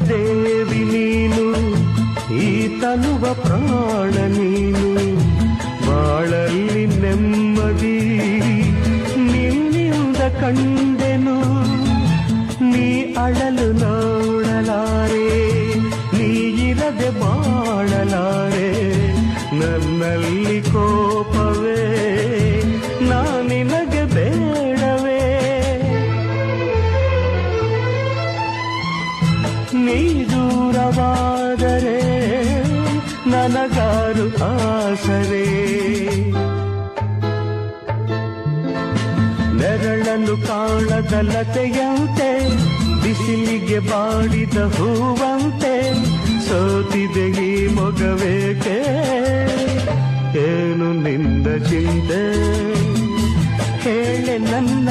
ದೇವಿ ನೀನು, ಈ ತನುವ ಪ್ರಾಣ ನೀನು. ಬಾಳಲ್ಲಿ ನೆಮ್ಮದಿ ನಿನ್ನಿಂದ ಕಂಡೆನು, ನೀ ಅಳಲು ನೋಡಲಾರೆ, ನೀ ಇರದೆ ಬಾಳಲಾರೆ. ನನ್ನಲ್ಲಿ ಕೋಪವೇ ನಾನಿನಗೆ ಬೇಡವೇ, ನೀ ದೂರವಾದರೆ ನನಗಾರು ಆಸರೆ. ನೆರಳನ್ನು ಕಾಣದ ಲತೆಯಂತೆ, ಬಿಸಿಲಿಗೆ ಬಾಡಿದ ಹೂವಂತೆ, ಸೋತಿದೆ ಈ ಮೊಗವೇಕೆ, ಏನು ನಿಂದ ಚಿಂತೆ ಹೇಳೆ ನನ್ನ